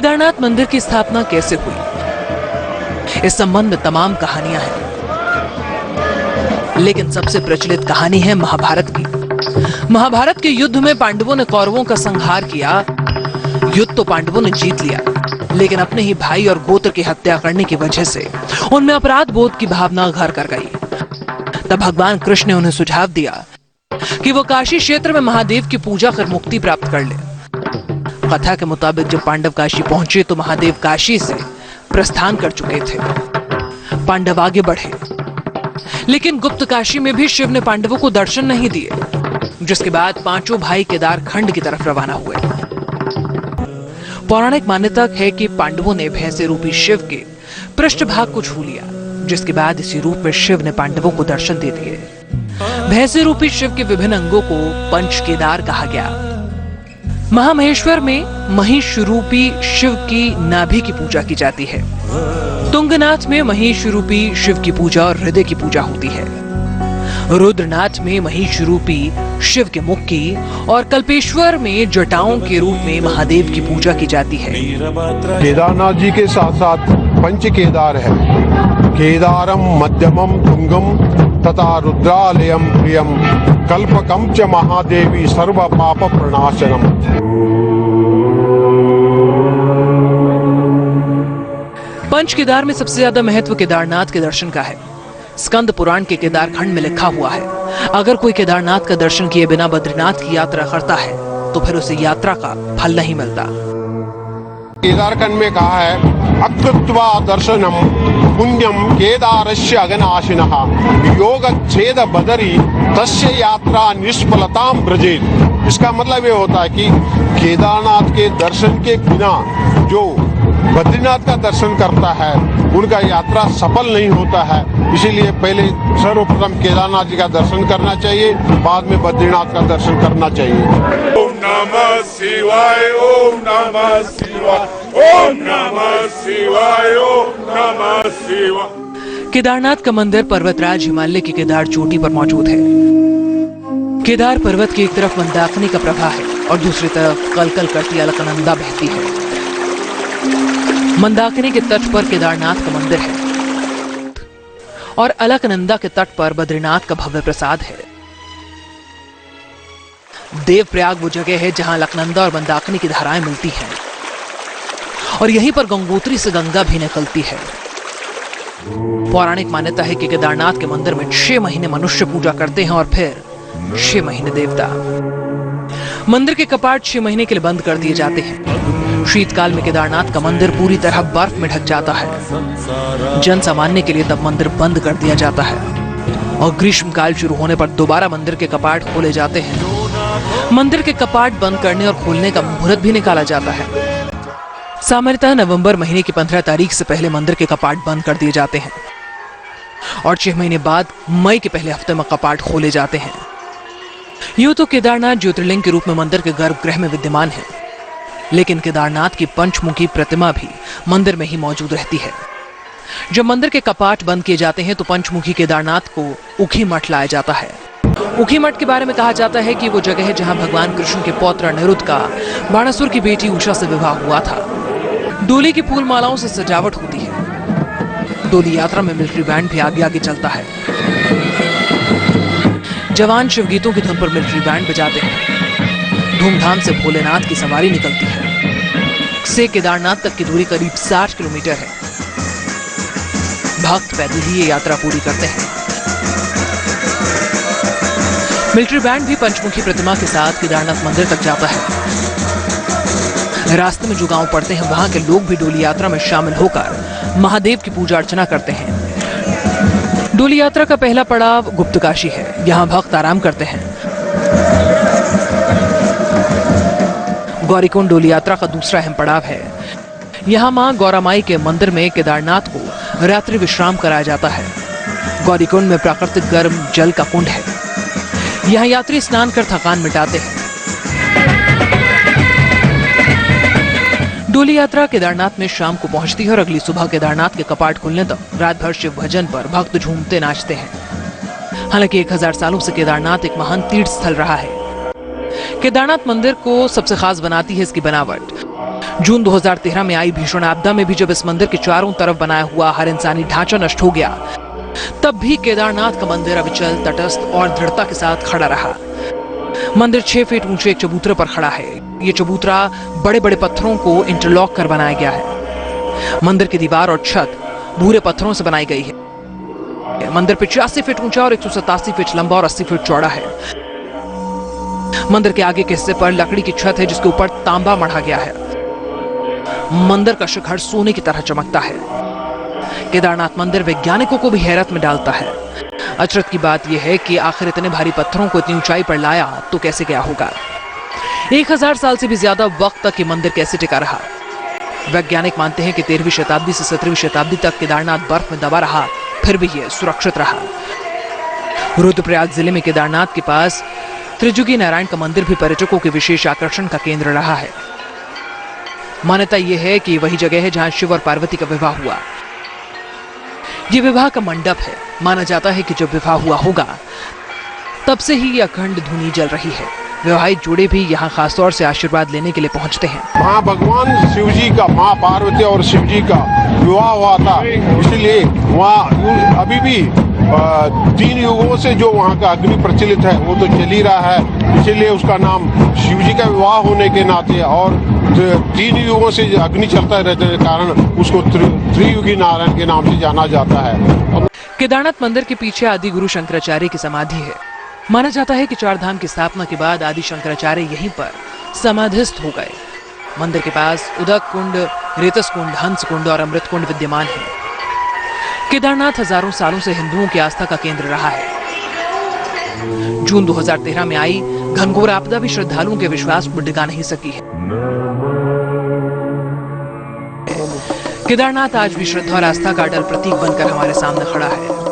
केदारनाथ मंदिर की स्थापना कैसे हुई, इस संबंध में तमाम कहानियां हैं, लेकिन सबसे प्रचलित कहानी है महाभारत की। महाभारत के युद्ध में पांडवों ने कौरवों का संहार किया। युद्ध तो पांडवों ने जीत लिया, लेकिन अपने ही भाई और गोत्र की हत्या करने की वजह से उनमें अपराध बोध की भावना घर कर गई। तब भगवान कृष्ण ने उन्हें सुझाव दिया कि वो काशी क्षेत्र में महादेव की पूजा कर मुक्ति प्राप्त कर ले। कथा के मुताबिक जब पांडव काशी पहुंचे तो महादेव काशी से प्रस्थान कर चुके थे। पांडव आगे बढ़े, लेकिन गुप्त काशी में भी शिव ने पांडवों को दर्शन नहीं दिए, जिसके बाद पांचों भाई केदार खंड की तरफ रवाना हुए। पौराणिक मान्यता है कि पांडवों ने भैंसे रूपी शिव के पृष्ठभाग को छू लिया, जिसके बाद इसी रूप में शिव ने पांडवों को दर्शन दे दिए। भैंसे रूपी शिव के विभिन्न अंगों को पंच केदार कहा गया। महामहेश्वर में महिष रूपी शिव की नाभि की पूजा की जाती है। तुंगनाथ में महिष रूपी शिव की पूजा और हृदय की पूजा होती है। रुद्रनाथ में महिष रूपी शिव के मुख की और कल्पेश्वर में जटाओं के रूप में महादेव की पूजा की जाती है। केदारनाथ जी के साथ साथ पंच केदार है। केदारम मध्यमम तुंगम तथा रुद्रालयम प्रियम कल्पकम च महादेवी सर्व पाप प्रणाशनम। पंच केदार में सबसे ज्यादा महत्व केदारनाथ के दर्शन का है। स्कंद पुराण के केदार खंड में लिखा हुआ है, अगर कोई केदारनाथ का दर्शन किए बिना बद्रीनाथ की यात्रा करता है तो फिर उसे यात्रा का फल नहीं मिलता। केदारखंड में कहा है अकृत्वा दर्शनम पुण्यम केदारस्य अगनाशिनः योगच्छेद बदरी तस्य यात्रा निष्फलताम ब्रजेत। इसका मतलब ये होता है कि केदारनाथ के दर्शन के बिना जो बद्रीनाथ का दर्शन करता है उनका यात्रा सफल नहीं होता है। इसीलिए पहले सर्वप्रथम केदारनाथ जी का दर्शन करना चाहिए, बाद में बद्रीनाथ का दर्शन करना चाहिए। ओम नमः शिवाय, ओम नमः शिवाय, ओम नमः शिवाय, ओम नमः शिवाय। केदारनाथ का मंदिर पर्वतराज हिमालय की केदार चोटी पर मौजूद है। केदार पर्वत की एक तरफ मंदाकिनी का प्रवाह है और दूसरी तरफ कलकल करती अलकनंदा बहती है। मंदाकिनी के तट पर केदारनाथ का मंदिर है और अलकनंदा के तट पर बद्रीनाथ का भव्य प्रसाद है। देवप्रयाग वो जगह है जहां अलकनंदा और मंदाकिनी की धाराएं मिलती हैं और यहीं पर गंगोत्री से गंगा भी निकलती है। पौराणिक मान्यता है कि केदारनाथ के मंदिर में 6 महीने मनुष्य पूजा करते हैं और फिर 6 महीने देवता। मंदिर के कपाट 6 महीने के लिए बंद कर दिए जाते हैं। शीतकाल में केदारनाथ का मंदिर पूरी तरह बर्फ में ढक जाता है। जन सामान्य के लिए तब मंदिर बंद कर दिया जाता है और ग्रीष्मकाल शुरू होने पर दोबारा मंदिर के कपाट खोले जाते हैं। मंदिर के कपाट बंद करने और खोलने का मुहूर्त भी निकाला जाता है। सामान्यतः नवंबर महीने की 15 तारीख से पहले मंदिर के कपाट बंद कर दिए जाते हैं और 6 महीने बाद मई के पहले हफ्ते में कपाट खोले जाते हैं। यूं तो केदारनाथ ज्योतिर्लिंग के रूप में मंदिर के गर्भगृह में विद्यमान है, लेकिन केदारनाथ की पंचमुखी प्रतिमा भी मंदिर में ही मौजूद रहती है। जब मंदिर के कपाट बंद किए जाते हैं तो पंचमुखी केदारनाथ को उखी मठ लाया जाता है। उखी मठ के बारे में कहा जाता है कि वो जगह है जहां भगवान कृष्ण के पौत्र अनिरुद्ध का बाणासुर की बेटी उषा से विवाह हुआ था। डोली की फूल मालाओं से सजावट होती है। डोली यात्रा में मिलिट्री बैंड भी आगे आगे चलता है। जवान शिव गीतों की धुन पर मिलिट्री बैंड बजाते हैं। धूमधाम से भोलेनाथ की सवारी निकलती है। से केदारनाथ तक की दूरी करीब 60 किलोमीटर है। भक्त पैदल ही ये यात्रा पूरी करते हैं। मिलिट्री बैंड भी पंचमुखी प्रतिमा के साथ केदारनाथ मंदिर तक जाता है। रास्ते में जो गांव पड़ते हैं वहां के लोग भी डोली यात्रा में शामिल होकर महादेव की पूजा अर्चना करते हैं। डोली यात्रा का पहला पड़ाव गुप्तकाशी है। यहाँ भक्त आराम करते हैं। गौरीकुंड डोली यात्रा का दूसरा अहम पड़ाव है। यहाँ मां गौरामाई के मंदिर में केदारनाथ को रात्रि विश्राम कराया जाता है। गौरीकुंड में प्राकृतिक गर्म जल का कुंड है। यहाँ यात्री स्नान कर थकान मिटाते हैं। डोली यात्रा केदारनाथ में शाम को पहुंचती है और अगली सुबह केदारनाथ के कपाट खुलने तक रात भर शिव भजन पर भक्त झूमते नाचते हैं। हालांकि 1000 सालों से केदारनाथ एक महान तीर्थ स्थल रहा है। केदारनाथ मंदिर को सबसे खास बनाती है इसकी बनावट। जून 2013 में आई भीषण आपदा में भी जब इस मंदिर के चारों तरफ बनाया हुआ हर इंसानी ढांचा नष्ट हो गया, तब भी केदारनाथ का मंदिर अविचल, तटस्थ और दृढ़ता के साथ खड़ा रहा। मंदिर 6 फीट ऊंचे एक चबूतरे पर खड़ा है। ये चबूतरा बड़े बड़े पत्थरों को इंटरलॉक कर बनाया गया है। मंदिर की दीवार और छत भूरे पत्थरों से बनाई गई है। मंदिर 85 फीट ऊंचा और 187 फीट लंबा और 80 फीट चौड़ा है। मंदिर के आगे के हिस्से पर लकड़ी की छत है जिसके ऊपर तांबा मढ़ा गया है। मंदिर का शिखर सोने की तरह चमकता है। केदारनाथ मंदिर वैज्ञानिकों को भी हैरत में डालता है। अचरज की बात यह है कि आखिर इतने भारी पत्थरों को इतनी ऊंचाई पर लाया तो कैसे गया होगा। 1000 साल से भी ज्यादा वक्त तक ये मंदिर कैसे टिका रहा। वैज्ञानिक मानते हैं कि 13वीं शताब्दी से 17वीं शताब्दी तक केदारनाथ बर्फ में दबा रहा, फिर भी यह सुरक्षित रहा। रुद्रप्रयाग जिले में केदारनाथ के पास त्रिजुगी नारायण का मंदिर भी पर्यटकों के विशेष आकर्षण का केंद्र रहा है। मान्यता यह है कि वही जगह है जहां शिव और पार्वती का विवाह हुआ। यह विवाह का मंडप है। माना जाता है कि जब विवाह हुआ होगा तब से ही यह अखंड धुनी जल रही है। विवाहित जोड़े भी यहाँ खासतौर से आशीर्वाद लेने के लिए पहुंचते हैं। वहाँ भगवान शिव जी का, माँ पार्वती और शिव जी का विवाह हुआ था, इसलिए वहाँ अभी भी 3 युगों से जो वहाँ का अग्नि प्रचलित है वो तो चल ही रहा है। इसीलिए उसका नाम शिव जी का विवाह होने के नाते और 3 युगों से अग्नि चलता रहने के कारण उसको त्रियुगी नारायण के नाम से जाना जाता है। केदारनाथ मंदिर के पीछे आदि गुरु शंकराचार्य की समाधि है। माना जाता है कि 4 धाम की स्थापना के बाद आदि शंकराचार्य यहीं पर समाधिस्थ हो गए। मंदिर के पास उदक कुंड, रेतस कुंड, हंस कुंड और अमृत कुंड विद्यमान है। केदारनाथ हजारों सालों से हिंदुओं की आस्था का केंद्र रहा है। जून 2013 में आई घनघोर आपदा भी श्रद्धालुओं के विश्वास को डिगा नहीं सकी है। केदारनाथ आज भी श्रद्धा और आस्था का अटल प्रतीक बनकर हमारे सामने खड़ा है।